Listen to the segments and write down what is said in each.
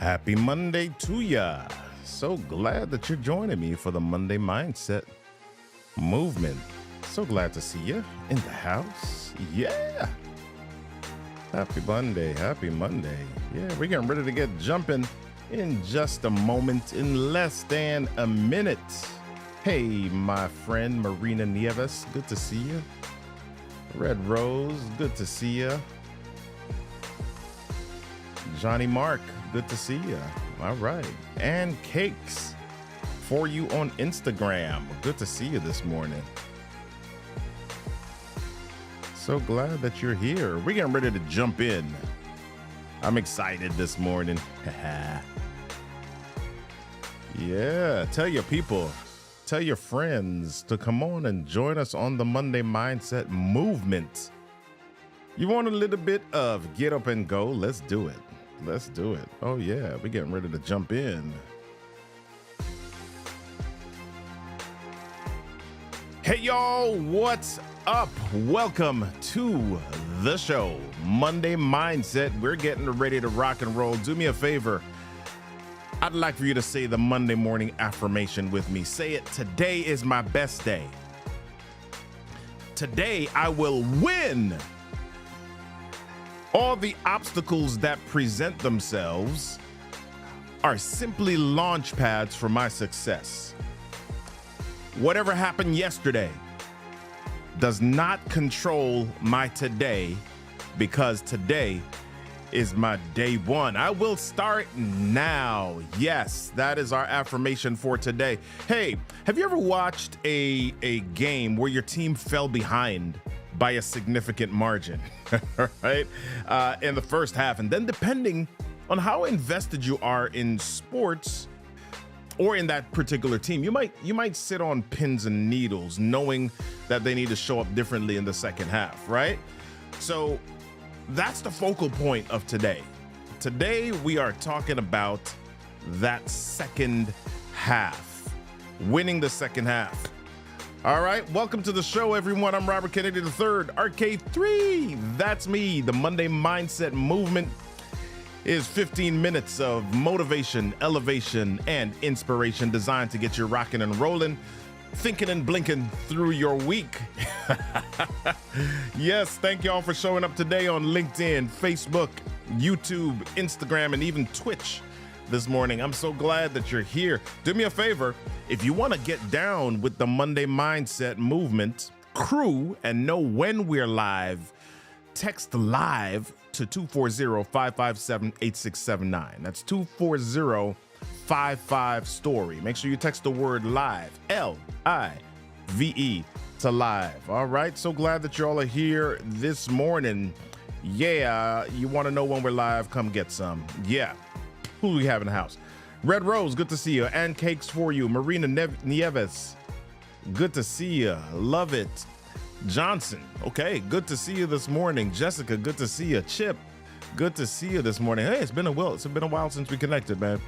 Happy Monday to ya. So glad that you're joining me for the Monday Mindset Movement. So glad to see you in the house. Yeah. Happy Monday. Happy Monday. Yeah, we're getting ready to get jumping in just a moment, in less than a minute. Hey, my friend Marina Nieves, good to see you. Red Rose, good to see you. Johnny Mark, good to see you. All right. And Cakes for you on Instagram. Good to see you this morning. So glad that you're here. We're getting ready to jump in. I'm excited this morning. Yeah, tell your people, tell your friends to come on and join us on the Monday Mindset Movement. You want a little bit of get up and go? Let's do it. Let's do it. Oh yeah, we're getting ready to jump in. Hey y'all, what's up? Welcome to the show, Monday Mindset. We're getting ready to rock and roll. Do me a favor. I'd like for you to say the Monday morning affirmation with me. Say it. Today is my best day. Today I will win. All the obstacles that present themselves are simply launch pads for my success. Whatever happened yesterday does not control my today, because today is my day one. I will start now. Yes, that is our affirmation for today. Hey, have you ever watched a game where your team fell behind by a significant margin, right? In the first half. And then depending on how invested you are in sports or in that particular team, you might sit on pins and needles knowing that they need to show up differently in the second half, right? So that's the focal point of today. Today, we are talking about that second half, winning the second half. All right, welcome to the show, everyone. I'm Robert Kennedy III, RK3. That's me. The Monday Mindset Movement is 15 minutes of motivation, elevation, and inspiration designed to get you rocking and rolling, thinking and blinking through your week. Yes, thank y'all for showing up today on LinkedIn, Facebook, YouTube, Instagram, and even Twitch this morning. I'm so glad that you're here. Do me a favor. If you want to get down with the Monday Mindset Movement crew and know when we're live, text live to 240-557-8679. That's 240-55-STORY. Make sure you text the word live, L-I-V-E, to live. All right, so glad that you all are here this morning. Yeah, you want to know when we're live? Come get some. Yeah. Who do we have in the house? Red Rose, good to see you. And Cakes for you. Marina Nieves, good to see you. Love it. Johnson, okay, good to see you this morning. Jessica, good to see you. Chip, good to see you this morning. Hey, it's been a while since we connected, man.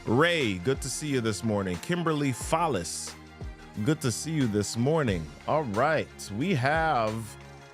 Ray, good to see you this morning. Kimberly Follis, good to see you this morning. All right, we have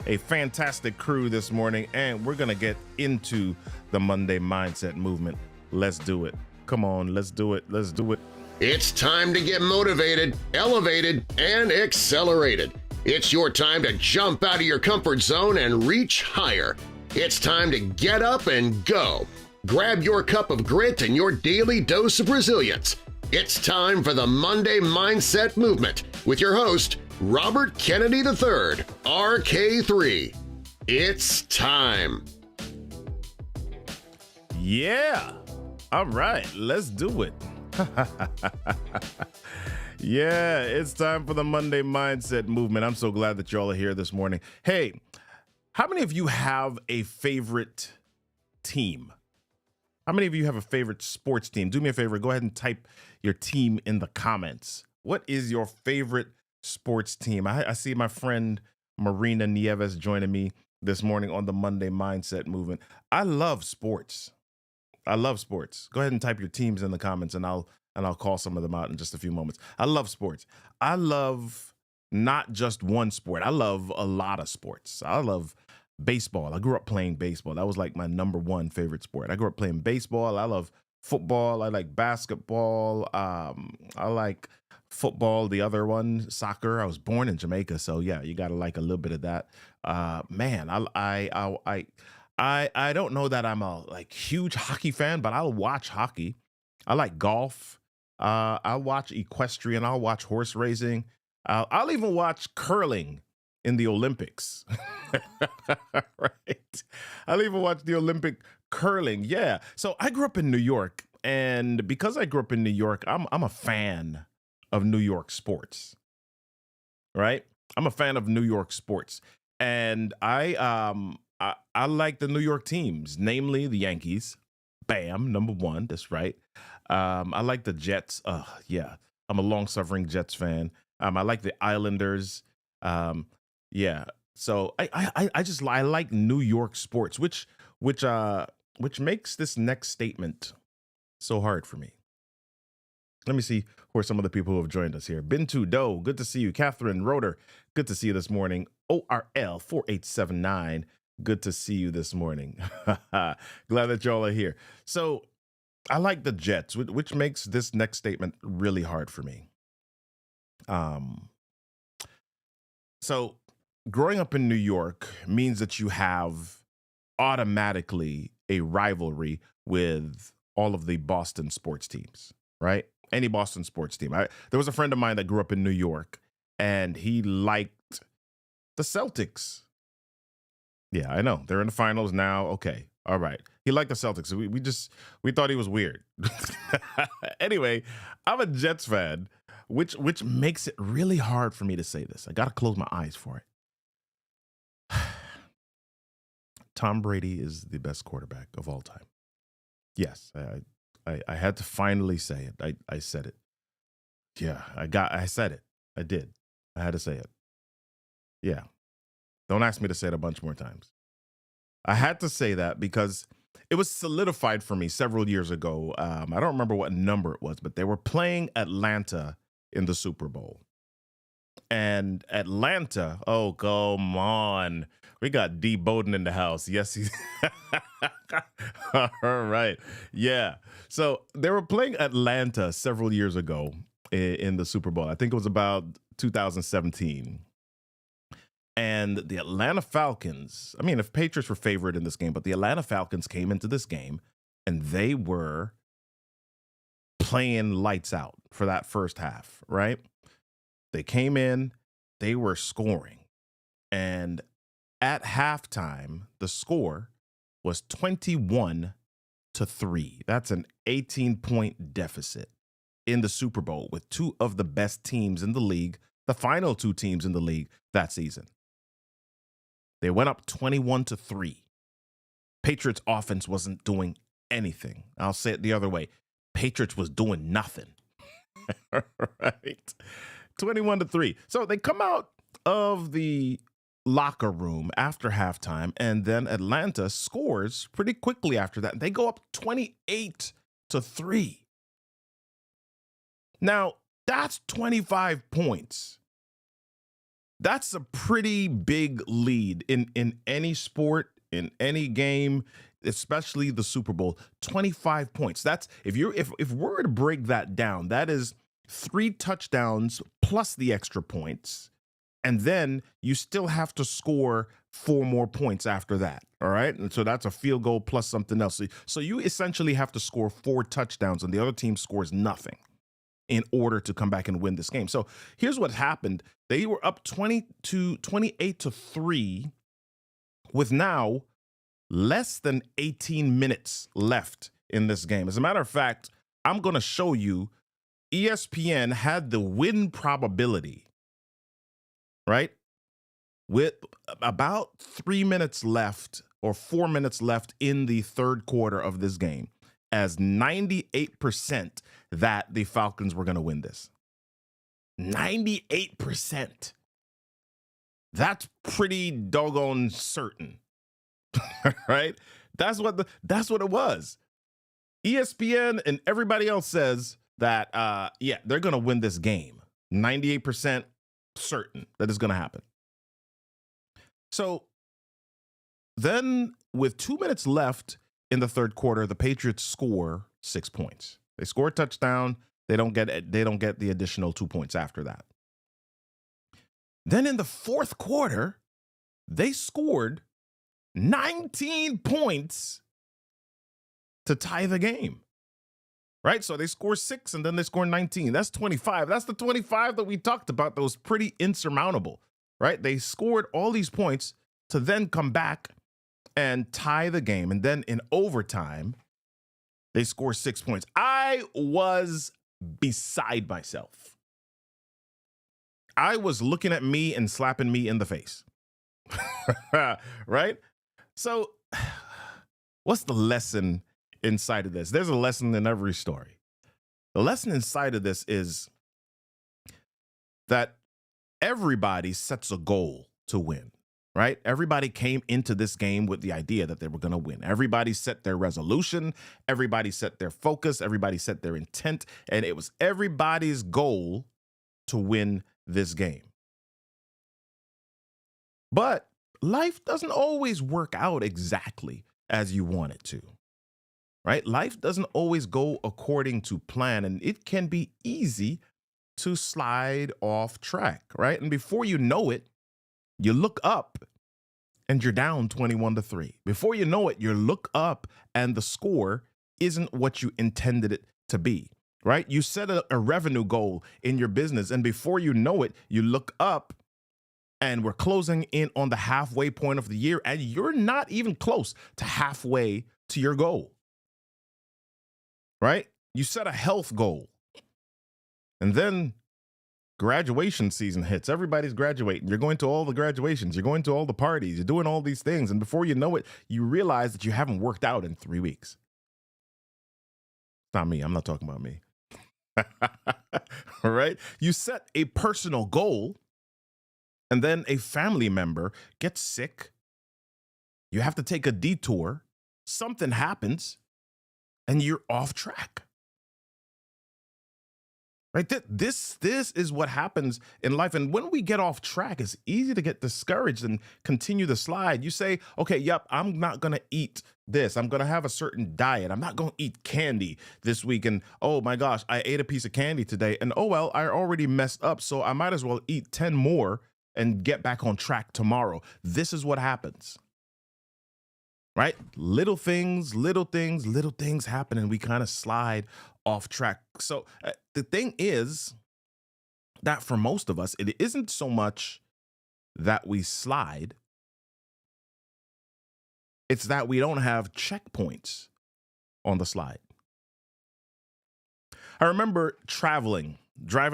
a fantastic crew this morning, and we're gonna get into the Monday Mindset Movement. Let's do it. Come on, let's do it. Let's do it. It's time to get motivated, elevated, and accelerated. It's your time to jump out of your comfort zone and reach higher. It's time to get up and go. Grab your cup of grit and your daily dose of resilience. It's time for the Monday Mindset Movement with your host, Robert Kennedy III, RK3. It's time. Yeah. All right, let's do it. Yeah, it's time for the Monday Mindset Movement. I'm so glad that y'all are here this morning. Hey, how many of you have a favorite team? How many of you have a favorite sports team? Do me a favor, go ahead and type your team in the comments. What is your favorite sports team? I see my friend Marina Nieves joining me this morning on the Monday Mindset Movement. I love sports. I love sports. Go ahead and type your teams in the comments, and I'll call some of them out in just a few moments. I love sports. I love not just one sport. I love a lot of sports. I love baseball. I grew up playing baseball. That was like my number one favorite sport. I grew up playing baseball. I love football. I like basketball. I like football. The other one, soccer. I was born in Jamaica, so yeah, you got to like a little bit of that. Man, I don't know that I'm a like huge hockey fan, but I'll watch hockey. I like golf. I'll watch equestrian. I'll watch horse racing. I'll even watch curling in the Olympics. Right. I'll even watch the Olympic curling. Yeah. So I grew up in New York, and because I grew up in New York, I'm a fan of New York sports. Right. I'm a fan of New York sports, and I like the New York teams, namely the Yankees. Bam, number one. That's right. I like the Jets. Yeah, I'm a long-suffering Jets fan. I like the Islanders. Um, yeah. So I like New York sports, which makes this next statement so hard for me. Let me see who are some of the people who have joined us here. Bintu Doe, good to see you. Catherine Roeder, good to see you this morning. ORL 4879, good to see you this morning. Glad that y'all are here. So I like the Jets, which makes this next statement really hard for me. So growing up in New York means that you have automatically a rivalry with all of the Boston sports teams, right? Any Boston sports team. There was a friend of mine that grew up in New York, and he liked the Celtics. Yeah, I know. They're in the finals now. Okay. All right. He liked the Celtics. We thought he was weird. Anyway, I'm a Jets fan, which makes it really hard for me to say this. I got to close my eyes for it. Tom Brady is the best quarterback of all time. Yes, I had to finally say it. I said it. Yeah, I said it. I did. I had to say it. Yeah. Don't ask me to say it a bunch more times. I had to say that because it was solidified for me several years ago. I don't remember what number it was, but they were playing Atlanta in the Super Bowl. And Atlanta, oh, come on. We got D. Bowden in the house. Yes, he's. All right. Yeah. So they were playing Atlanta several years ago in the Super Bowl. I think it was about 2017. And the Atlanta Falcons, I mean, if Patriots were favored in this game, but the Atlanta Falcons came into this game and they were playing lights out for that first half, right? They came in, they were scoring. And at halftime, the score was 21-3. That's an 18-point deficit in the Super Bowl with two of the best teams in the league, the final two teams in the league that season. They went up 21-3. Patriots offense wasn't doing anything. I'll say it the other way. Patriots was doing nothing. Right? 21-3. So they come out of the locker room after halftime, and then Atlanta scores pretty quickly after that. They go up 28-3. Now, that's 25 points. That's a pretty big lead in any sport, in any game, especially the Super Bowl. 25 points. That's if we're to break that down, that is 3 touchdowns plus the extra points. And then you still have to score 4 more points after that. All right. And so that's a field goal plus something else. So you essentially have to score 4 touchdowns and the other team scores nothing in order to come back and win this game. So here's what happened. They were up 28-3 with now less than 18 minutes left in this game. As a matter of fact, I'm going to show you ESPN had the win probability, right? With about 3 minutes left or 4 minutes left in the third quarter of this game as 98% that the Falcons were going to win this. 98%. That's pretty doggone certain. Right? That's what it was. ESPN and everybody else says that they're going to win this game. 98% certain that it's going to happen. So then with 2 minutes left in the third quarter, the Patriots score 6 points. They score a touchdown. They don't get the additional 2 points after that. Then in the fourth quarter, they scored 19 points to tie the game. Right? So they score 6 and then they score 19. That's 25. That's the 25 that we talked about that was pretty insurmountable. Right? They scored all these points to then come back and tie the game. And then in overtime, they score 6 points. I was beside myself. I was looking at me and slapping me in the face. Right? So what's the lesson inside of this? There's a lesson in every story. The lesson inside of this is that everybody sets a goal to win, right? Everybody came into this game with the idea that they were going to win. Everybody set their resolution. Everybody set their focus. Everybody set their intent. And it was everybody's goal to win this game. But life doesn't always work out exactly as you want it to, right? Life doesn't always go according to plan, and it can be easy to slide off track, right? And before you know it, you look up and you're down 21-3. Before you know it, you look up and the score isn't what you intended it to be, right? You set a revenue goal in your business, and before you know it, you look up and we're closing in on the halfway point of the year, and you're not even close to halfway to your goal, right? You set a health goal, and then graduation season hits. Everybody's graduating. You're going to all the graduations. You're going to all the parties. You're doing all these things. And before you know it, you realize that you haven't worked out in 3 weeks. It's not me. I'm not talking about me. All right? You set a personal goal, and then a family member gets sick. You have to take a detour. Something happens, and you're off track. Right? This is what happens in life. And when we get off track, it's easy to get discouraged and continue the slide. You say, okay, yep, I'm not going to eat this. I'm going to have a certain diet. I'm not going to eat candy this week. And oh my gosh, I ate a piece of candy today. And oh, well, I already messed up. So I might as well eat 10 more and get back on track tomorrow. This is what happens. Right? Little things happen, and we kind of slide off track. So the thing is that for most of us, it isn't so much that we slide. It's that we don't have checkpoints on the slide. I remember driving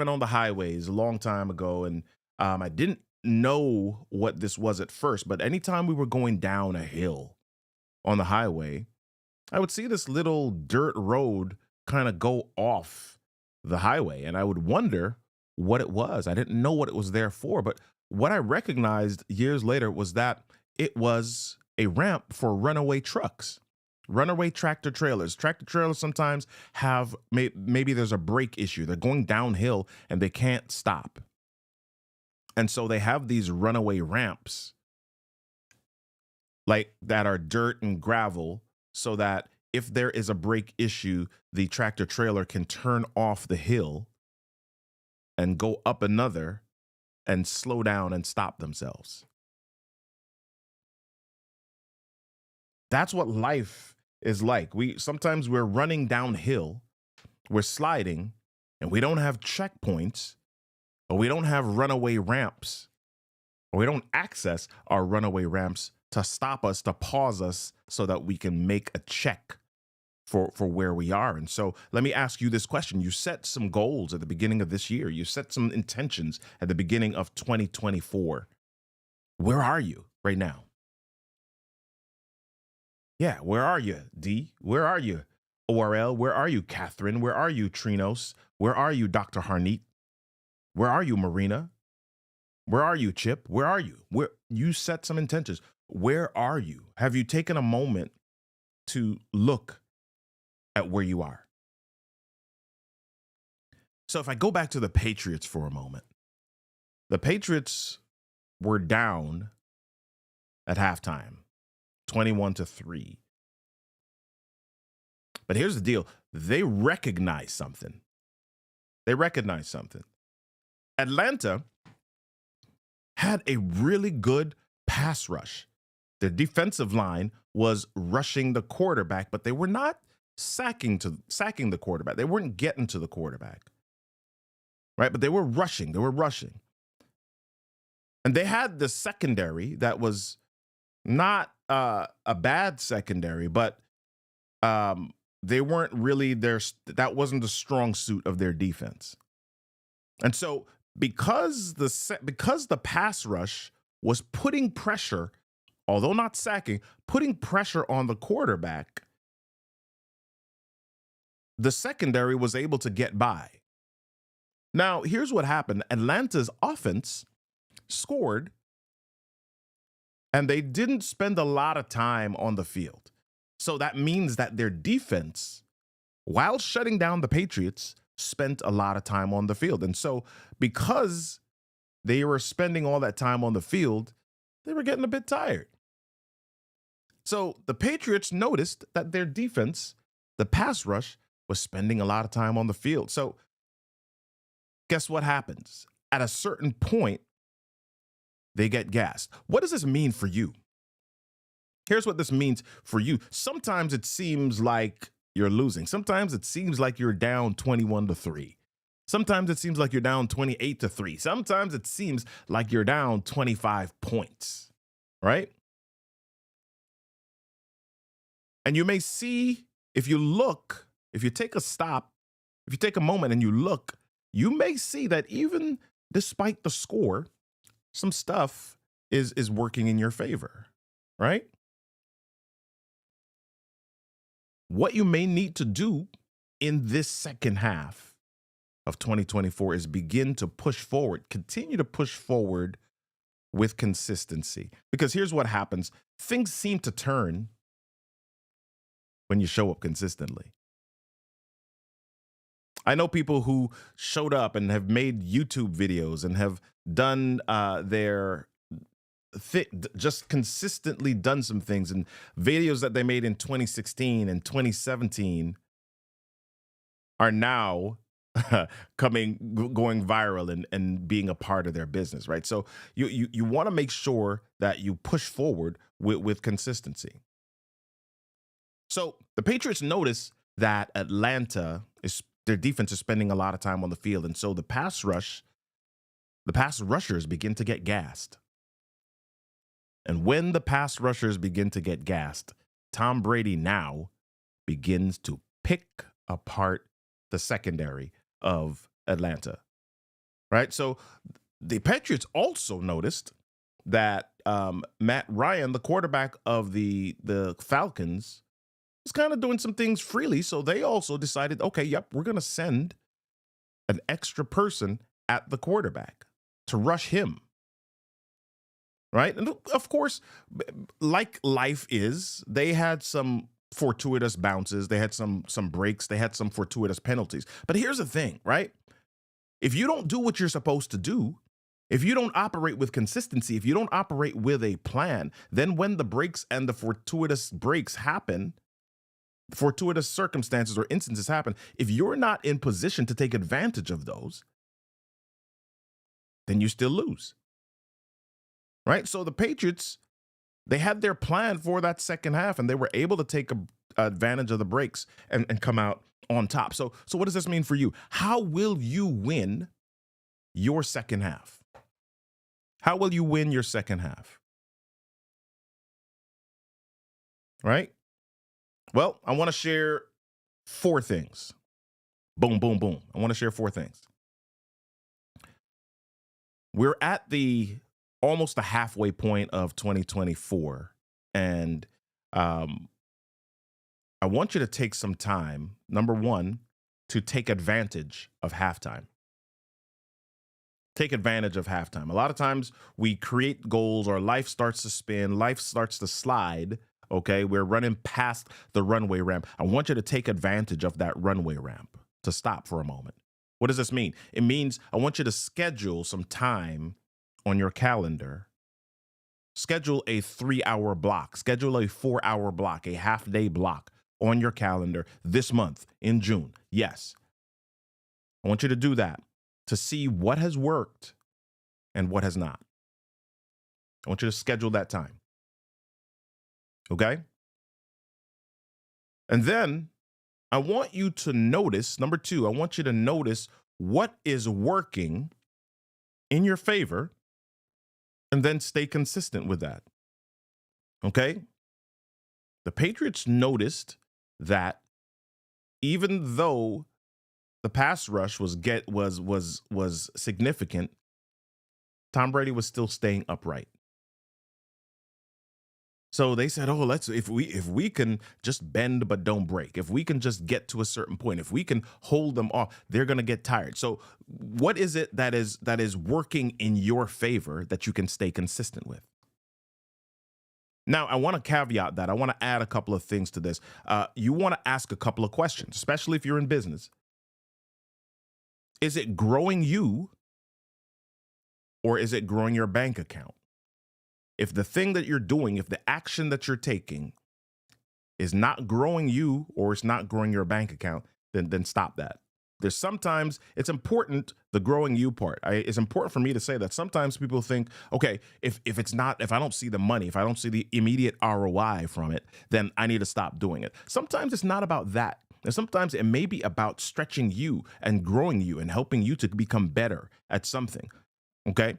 on the highways a long time ago, and I didn't know what this was at first, but anytime we were going down a hill on the highway, I would see this little dirt road kind of go off the highway, and I would wonder what it was. I didn't know what it was there for, but what I recognized years later was that it was a ramp for runaway trucks, runaway tractor trailers. Tractor trailers sometimes have, maybe there's a brake issue. They're going downhill and they can't stop. And so they have these runaway ramps like that are dirt and gravel, so that if there is a brake issue, the tractor trailer can turn off the hill and go up another and slow down and stop themselves. That's what life is like. Sometimes we're running downhill, we're sliding, and we don't have checkpoints, or we don't have runaway ramps, or we don't access our runaway ramps to stop us, to pause us, so that we can make a check for where we are. And so let me ask you this question. You set some goals at the beginning of this year. You set some intentions at the beginning of 2024. Where are you right now? Yeah, where are you, D? Where are you, ORL? Where are you, Catherine? Where are you, Trinos? Where are you, Dr. Harneet? Where are you, Marina? Where are you, Chip? Where are you? Where you set some intentions. Where are you? Have you taken a moment to look at where you are? So if I go back to the Patriots for a moment, the Patriots were down at halftime. 21-3. But here's the deal. They recognize something. Atlanta had a really good pass rush. Their defensive line was rushing the quarterback, but they were not sacking the quarterback. They weren't getting to the quarterback. Right? But they were rushing. And they had the secondary that was not a bad secondary, but they weren't really that wasn't the strong suit of their defense. And so because the pass rush was putting pressure, although not sacking, putting pressure on the quarterback, the secondary was able to get by. Now, here's what happened. Atlanta's offense scored, and they didn't spend a lot of time on the field. So that means that their defense, while shutting down the Patriots, spent a lot of time on the field. And so because they were spending all that time on the field, they were getting a bit tired. So the Patriots noticed that their defense, the pass rush, was spending a lot of time on the field. So guess what happens? At a certain point, they get gassed. What does this mean for you? Here's what this means for you. Sometimes it seems like you're losing. Sometimes it seems like you're down 21-3. Sometimes it seems like you're down 28-3. Sometimes it seems like you're down 25 points, right? And you may see, if you take a moment and you look, you may see that even despite the score, some stuff is working in your favor, right? What you may need to do in this second half of 2024 is begin to push forward, continue to push forward with consistency. Because here's what happens. Things seem to turn when you show up consistently. I know people who showed up and have made YouTube videos and have done just consistently done some things, and videos that they made in 2016 and 2017 are now going viral and being a part of their business, right? So you want to make sure that you push forward with consistency. So the Patriots notice that their defense is spending a lot of time on the field, and so the pass rushers begin to get gassed. And when the pass rushers begin to get gassed, Tom Brady now begins to pick apart the secondary of Atlanta, right? So the Patriots also noticed that Matt Ryan, the quarterback of the Falcons, is kind of doing some things freely. So they also decided, okay, yep, we're going to send an extra person at the quarterback to rush him. Right. And of course, like life is, they had some fortuitous bounces. They had some breaks. They had some fortuitous penalties. But here's the thing, right? If you don't do what you're supposed to do, if you don't operate with consistency, if you don't operate with a plan, then when the breaks and the fortuitous breaks happen, fortuitous circumstances or instances happen, if you're not in position to take advantage of those, then you still lose. Right? So the Patriots, they had their plan for that second half, and they were able to take advantage of the breaks and come out on top. So what does this mean for you? How will you win your second half? How will you win your second half? Right? Well, I want to share 4 things. Boom, boom, boom. I want to share 4 things. We're at almost the halfway point of 2024. And I want you to take some time, number 1, to take advantage of halftime. Take advantage of halftime. A lot of times we create goals, or life starts to spin, life starts to slide. Okay, we're running past the runway ramp. I want you to take advantage of that runway ramp, to stop for a moment. What does this mean? It means I want you to schedule some time on your calendar Schedule a 3-hour block, schedule a 4-hour block, a half day block on your calendar this month in June. Yes, I want you to do that to see what has worked and what has not. I want you to schedule that time. Okay? And then I want you to notice, number 2, I want you to notice what is working in your favor and then stay consistent with that. Okay? The Patriots noticed that even though the pass rush was significant, Tom Brady was still staying upright. So they said, "Oh, if we can just bend but don't break. If we can just get to a certain point, if we can hold them off, they're going to get tired." So what is it that is working in your favor that you can stay consistent with? Now, I want to caveat that. I want to add a couple of things to this. You want to ask a couple of questions, especially if you're in business. Is it growing you or is it growing your bank account? If the thing that you're doing, if the action that you're taking is not growing you or it's not growing your bank account, then stop that. There's sometimes it's important, the growing you part. It's important for me to say that sometimes people think, okay, if I don't see the money, if I don't see the immediate ROI from it, then I need to stop doing it. Sometimes it's not about that. And sometimes it may be about stretching you and growing you and helping you to become better at something. Okay?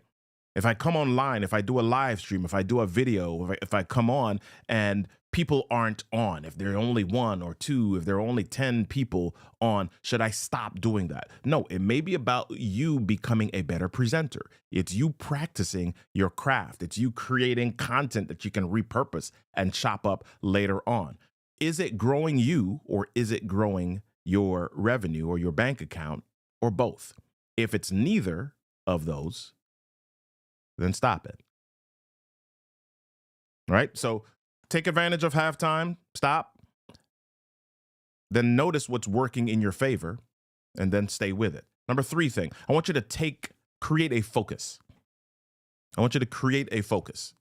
If I come online, if I do a live stream, if I do a video, if I come on and people aren't on, if there are only 1 or 2, if there are only 10 people on, should I stop doing that? No, it may be about you becoming a better presenter. It's you practicing your craft. It's you creating content that you can repurpose and chop up later on. Is it growing you or is it growing your revenue or your bank account or both? If it's neither of those, then stop it. All right? So take advantage of halftime, stop, then notice what's working in your favor, and then stay with it. Number 3 thing, I want you to create a focus. I want you to create a focus,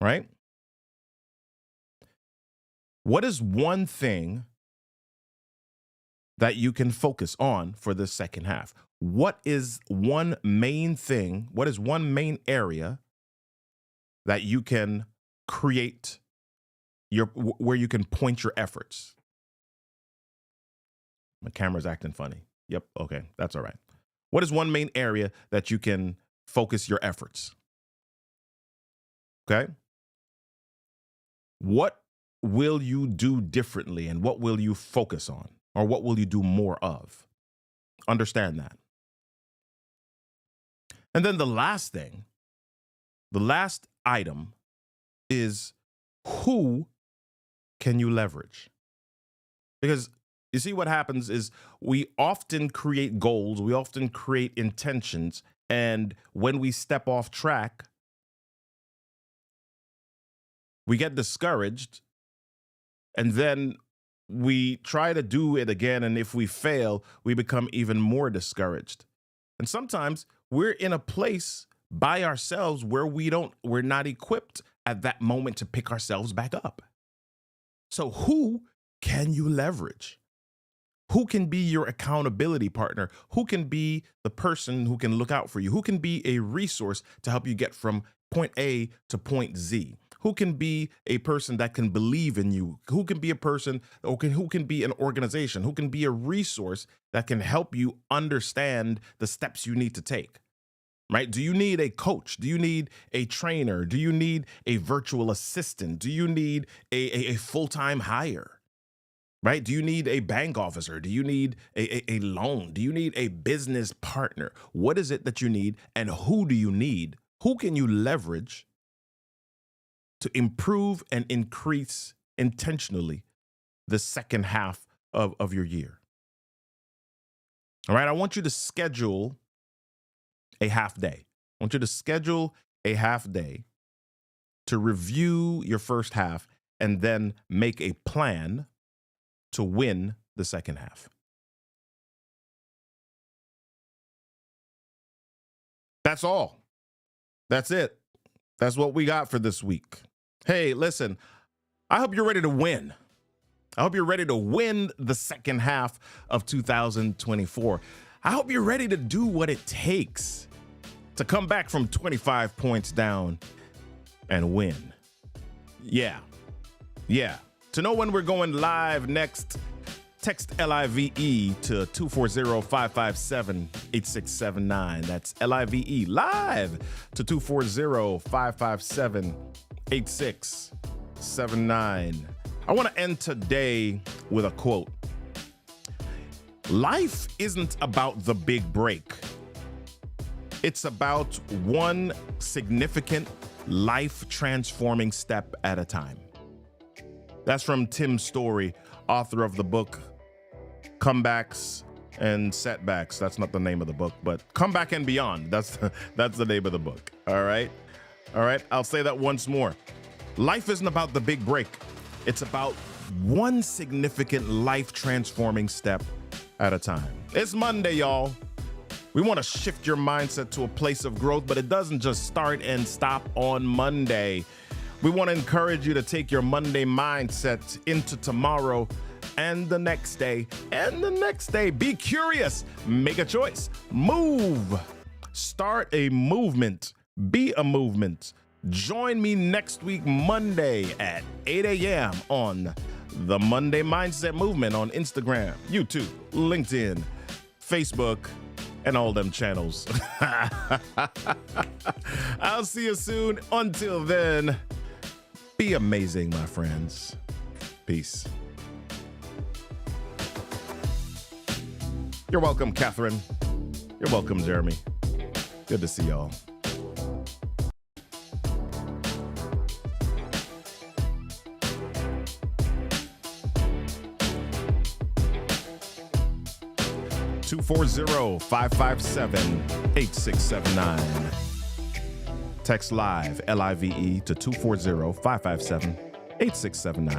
right? What is one thing that you can focus on for the second half? What is one main thing? What is one main area that you can create where you can point your efforts? My camera's acting funny. Yep. Okay. That's all right. What is one main area that you can focus your efforts? Okay. What will you do differently and what will you focus on or what will you do more of? Understand that. And then the last item is who can you leverage? Because you see what happens is we often create goals, we often create intentions, and when we step off track, we get discouraged, and then we try to do it again, and if we fail, we become even more discouraged. And sometimes we're in a place by ourselves where we're not equipped at that moment to pick ourselves back up. So who can you leverage? Who can be your accountability partner? Who can be the person who can look out for you? Who can be a resource to help you get from point A to point Z? Who can be a person that can believe in you? Who can be a person, who can be an organization? Who can be a resource that can help you understand the steps you need to take? Right? Do you need a coach? Do you need a trainer? Do you need a virtual assistant? Do you need a full-time hire? Right? Do you need a bank officer? Do you need a loan? Do you need a business partner? What is it that you need and who do you need? Who can you leverage to improve and increase intentionally the second half of your year? All right, I want you to schedule a half day. I want you to schedule a half day to review your first half and then make a plan to win the second half. That's all. That's it. That's what we got for this week. Hey, listen, I hope you're ready to win. I hope you're ready to win the second half of 2024. I hope you're ready to do what it takes to come back from 25 points down and win. Yeah. To know when we're going live next, text LIVE to 240-557-8679. That's LIVE live to 240-557-8679. I want to end today with a quote. Life isn't about the big break. It's about one significant life-transforming step at a time. That's from Tim Story, author of the book Comebacks and Setbacks. That's not the name of the book, but Comeback and Beyond. That's the name of the book. All right. I'll say that once more. Life isn't about the big break. It's about one significant life-transforming step at a time. It's Monday, y'all. We want to shift your mindset to a place of growth, but it doesn't just start and stop on Monday. We want to encourage you to take your Monday mindset into tomorrow and the next day and the next day. Be curious, make a choice, move, start a movement, be a movement. Join me next week, Monday at 8 a.m. on the Monday Mindset Movement on Instagram, YouTube, LinkedIn, Facebook, and all them channels. I'll see you soon. Until then, be amazing, my friends. Peace. You're welcome, Catherine. You're welcome, Jeremy. Good to see y'all. Two 240-557-8679. Text live LIVE to 240-557-8679.